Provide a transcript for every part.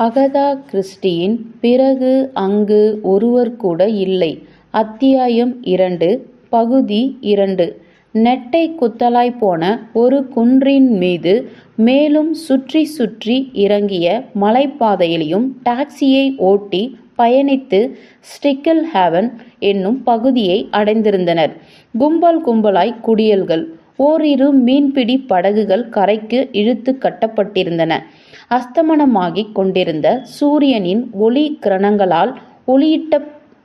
Agatha கிறிஸ்டியின் பிறகு அங்கு ஒருவர் கூட இல்லை. அத்தியாயம் 2 பகுதி 2. நெட்டை குத்தலாய் போன ஒரு குன்றின் மீது மேலும் சுற்றி சுற்றி இறங்கிய மலைப்பாதையிலும் டாக்ஸியை ஓட்டி பயணித்து ஸ்டிக்கிள் ஹேவன் என்னும் பகுதியை அடைந்திருந்தனர். கும்பல் கும்பலாய் குடியல்கள். ஓரிரு மீன்பிடி படகுகள் கரைக்கு இழுத்து கட்டப்பட்டிருந்தன. அஸ்தமனமாகிக் கொண்டிருந்த சூரியனின் ஒளி கிரணங்களால்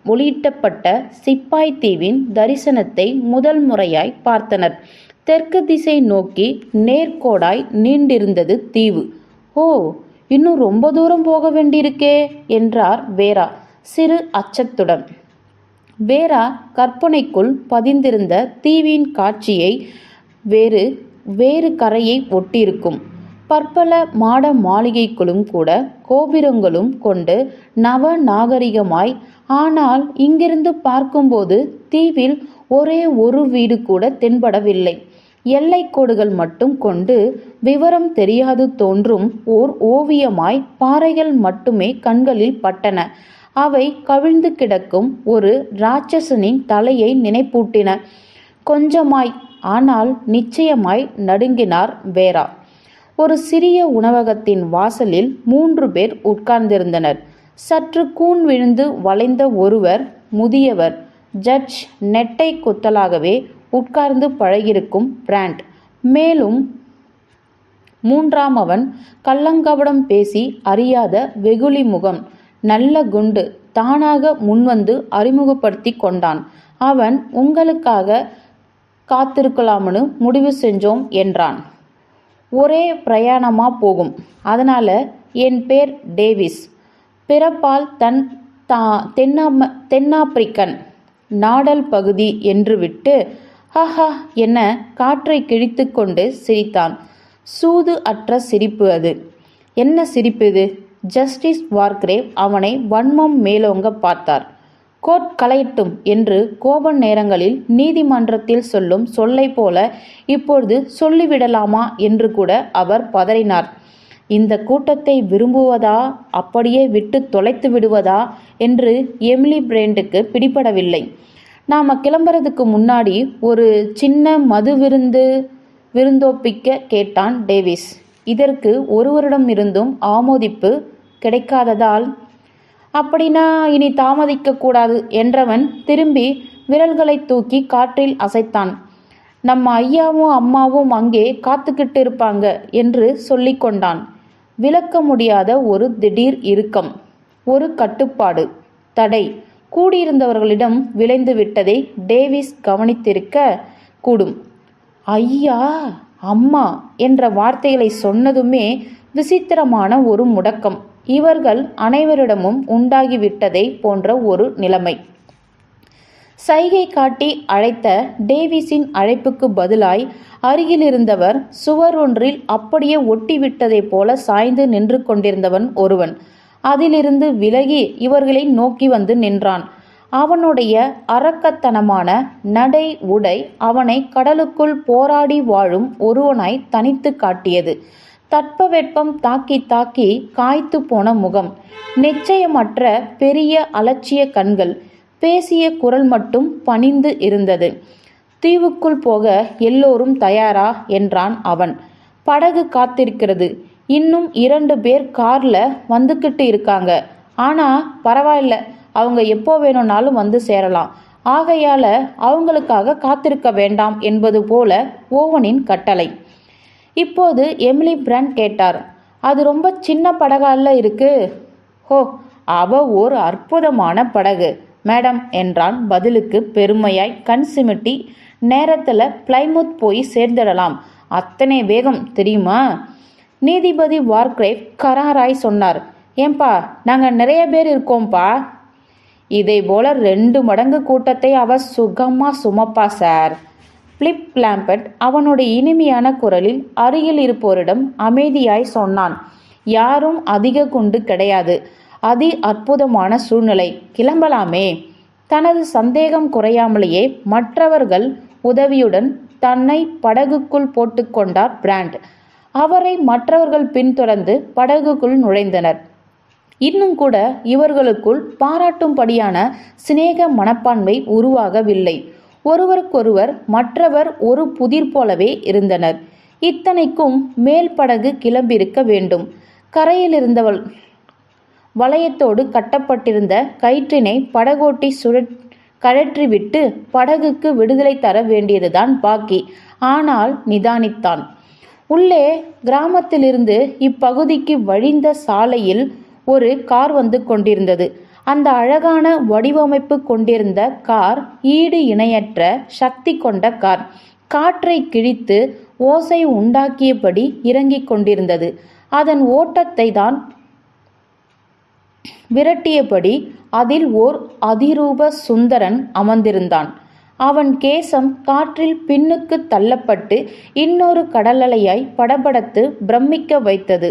ஒளியிட்டப்பட்ட சிப்பாய் தீவின் தரிசனத்தை முதல் முறையாய் பார்த்தனர். தெற்கு திசை நோக்கி நேர்கோடாய் நீண்டிருந்தது தீவு. ஓ, இன்னும் ரொம்ப தூரம் போக வேண்டியிருக்கே என்றார் வேரா சிறு அச்சத்துடன். வேரா கற்பனைக்குள் பதிந்திருந்த தீவின் காட்சியை வேறு கரையை ஒட்டியிருக்கும் பற்பல மாட மாளிகைகளும் கூட கோபுரங்களும் கொண்டு நவ நாகரிகமாய். ஆனால் இங்கிருந்து பார்க்கும்போது தீவில் ஒரே ஒரு வீடு கூட தென்படவில்லை. எல்லை கோடுகள் மட்டும் கொண்டு விவரம் தெரியாது தோன்றும் ஓர் ஓவியமாய் பாறைகள் மட்டுமே கண்களில் பட்டன. அவை கவிழ்ந்து கிடக்கும் ஒரு இராட்சசனின் தலையை நினைப்பூட்டின. கொஞ்சமாய், ஆனால் நிச்சயமாய் நடுங்கினார் வேரா. ஒரு சிறிய உணவகத்தின் வாசலில் 3 பேர் உட்கார்ந்திருந்தனர். சற்று கூன் விழுந்து வளைந்த ஒருவர் முதியவர். ஜட்ஜ் நெட்டை குத்தலாகவே உட்கார்ந்து பழகியிருக்கும் பிராண்ட். மேலும் 3ஆமவன் கள்ளங்கபடம் பேசி அறியாத வெகுளி முகம், நல்ல குண்டு, தானாக முன்வந்து அறிமுகப்படுத்தி கொண்டான். அவன் உங்களுக்காக காத்திருக்கலாம்னு முடிவு செஞ்சோம் என்றான். ஒரே பிரயாணமா போகும். அதனால என் பேர் டேவிஸ். பிறப்பால் தென்னாப்பிரிக்கன், நாடல் பகுதி என்று விட்டு ஹஹா என காற்றை கிழித்து கொண்டு சிரித்தான். சூது அற்ற சிரிப்பு அது. என்ன சிரிப்பு இது? ஜஸ்டிஸ் வார்க்ரேவ் அவனை வன்மம் மேலோங்க பார்த்தார். கோர்ட் கலையட்டும் என்று கோப நேரங்களில் நீதிமன்றத்தில் சொல்லும் சொல்லை போல இப்பொழுது சொல்லிவிடலாமா என்று கூட அவர் பதறினார். இந்த கூட்டத்தை விரும்புவதா, அப்படியே விட்டு தொலைத்து விடுவதா என்று எமிலி பிராண்டுக்கு பிடிபடவில்லை. நாம் கிளம்புறதுக்கு முன்னாடி ஒரு சின்ன மது விருந்தோப்பிக்க கேட்டான் டேவிஸ். இதற்கு ஒருவரிடம் இருந்தும் ஆமோதிப்பு கிடைக்காததால், அப்படின்னா இனி தாமதிக்க கூடாது என்றவன் திரும்பி விரல்களை தூக்கி காற்றில் அசைத்தான். நம்ம ஐயாவும் அம்மாவும் அங்கே காத்துக்கிட்டு இருப்பாங்க என்று சொல்லி கொண்டான். விளக்க முடியாத ஒரு திடீர் இறுக்கம், ஒரு கட்டுப்பாடு, தடை கூடியிருந்தவர்களிடம் விளைந்து விட்டதை டேவிஸ் கவனித்திருக்க கூடும். ஐயா அம்மா என்ற வார்த்தைகளை சொன்னதுமே விசித்திரமான ஒரு முடக்கம் இவர்கள் அனைவரிடமும் உண்டாகிவிட்டதை போன்ற ஒரு நிலைமை. சைகை காட்டி அழைத்த டேவிஸின் அழைப்புக்கு பதிலாய் அருகிலிருந்தவர் சுவர் ஒன்றில் அப்படியே ஒட்டிவிட்டதை போல சாய்ந்து நின்று கொண்டிருந்தவன் ஒருவன். அதிலிருந்து விலகி இவர்களை நோக்கி வந்து நின்றான். அவனுடைய அரக்கத்தனமான நடை உடை அவனை கடலுக்குள் போராடி வாழும் ஒருவனாய் தனித்து காட்டியது. தட்பவெப்பம் தாக்கி தாக்கி காய்த்து போன முகம், நிச்சயமற்ற பெரிய அலட்சிய கண்கள், பேசிய குரல் மட்டும் பணிந்து இருந்தது. தீவுக்குள் போக எல்லோரும் தயாரா என்றான் அவன். படகு காத்திருக்கிறது. இன்னும் 2 பேர் கார்ல வந்துக்கிட்டு இருக்காங்க. ஆனா பரவாயில்ல, அவங்க எப்போ வேணும்னாலும் வந்து சேரலாம். ஆகையால அவங்களுக்காக காத்திருக்க வேண்டாம் என்பது போல ஓவனின் கட்டளை. இப்போது எமிலி பிராண்ட் கேட்டார். அது ரொம்ப சின்ன படகால இருக்கு. ஹோ, அவ ஒரு அற்புதமான படகு மேடம் என்றான் பதிலுக்கு பெருமையாய் கண் சிமிட்டி. நேரத்தில் பிளைமுத் போய் சேர்ந்துடலாம். அத்தனை வேகம் தெரியுமா? நீதிபதி வார்க்ரேவ் கராராய் சொன்னார். ஏன்பா, நாங்கள் நிறைய பேர் இருக்கோம்ப்பா. இதை போல 2 மடங்கு கூட்டத்தை அவ சுகமா சுமப்பா சார். பிலிப் கிளாம்பர்ட் அவனுடைய இனிமையான குரலில் அருகில் இருப்போரிடம் அமைதியாய் சொன்னான். யாரும் அதிக குண்டு கிடையாது. அதி அற்புதமான சூழ்நிலை. கிளம்பலாமே. தனது சந்தேகம் குறையாமலேயே மற்றவர்கள் உதவியுடன் தன்னை படகுக்குள் போட்டுக்கொண்டார் பிராண்ட். அவரை மற்றவர்கள் பின்தொடர்ந்து படகுக்குள் நுழைந்தனர். இன்னும் கூட இவர்களுக்குள் பாராட்டும்படியான சிநேக மனப்பான்மை உருவாகவில்லை. ஒருவருக்கொருவர் மற்றவர் ஒரு புதிர் போலவே இருந்தனர். இத்தனைக்கும் மேல் படகு கிளம்பியிருக்க வேண்டும். கரையிலிருந்தவள் வளையத்தோடு கட்டப்பட்டிருந்த கயிற்றினை படகோட்டி கழற்றிவிட்டு படகுக்கு விடுதலை தர வேண்டியதுதான் பாக்கி. ஆனால் நிதானித்தான். உள்ளே கிராமத்திலிருந்து இப்பகுதிக்கு வழிந்த சாலையில் ஒரு கார் வந்து கொண்டிருந்தது. அந்த அழகான வடிவமைப்பு கொண்டிருந்த கார் ஈடு இணையற்ற சக்தி கொண்ட கார். காற்றை கிழித்து ஓசை உண்டாக்கியபடி இறங்கிக் கொண்டிருந்தது. அதன் ஓட்டத்தை தான் விரட்டியபடி அதில் ஓர் அதிரூப சுந்தரன் அமர்ந்திருந்தான். அவன் கேசம் காற்றில் பின்னுக்கு தள்ளப்பட்டு இன்னொரு கடலலையாய் படபடத்து பிரமிக்க வைத்தது.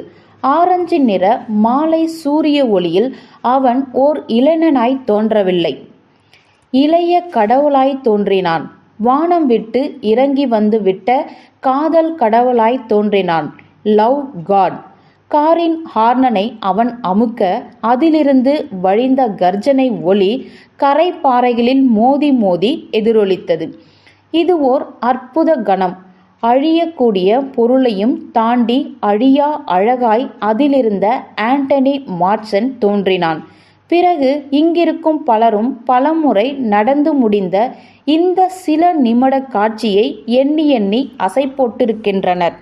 ஆரஞ்சு நிற மாலை சூரிய ஒளியில் அவன் ஓர் இளைஞனாய் தோன்றவில்லை, இளைய கடவுளாய் தோன்றினான். வானம் விட்டு இறங்கி வந்து விட்ட காதல் கடவுளாய் தோன்றினான். Love god. காரின் ஹார்னனை அவன் அமுக்க அதிலிருந்து வழிந்த கர்ஜனை ஒலி கரை பாறைகளில் மோதி மோதி எதிரொலித்தது. இது ஓர் அற்புத கணம். அழியக்கூடிய பொருளையும் தாண்டி அழியா அழகாய் அதிலிருந்த ஆண்டனி மார்ச்சன் தோன்றினான். பிறகு இங்கிருக்கும் பலரும் பலமுறை நடந்து முடிந்த இந்த சில நிமிட காட்சியை எண்ணி எண்ணி அசை போட்டிருக்கின்றனர்.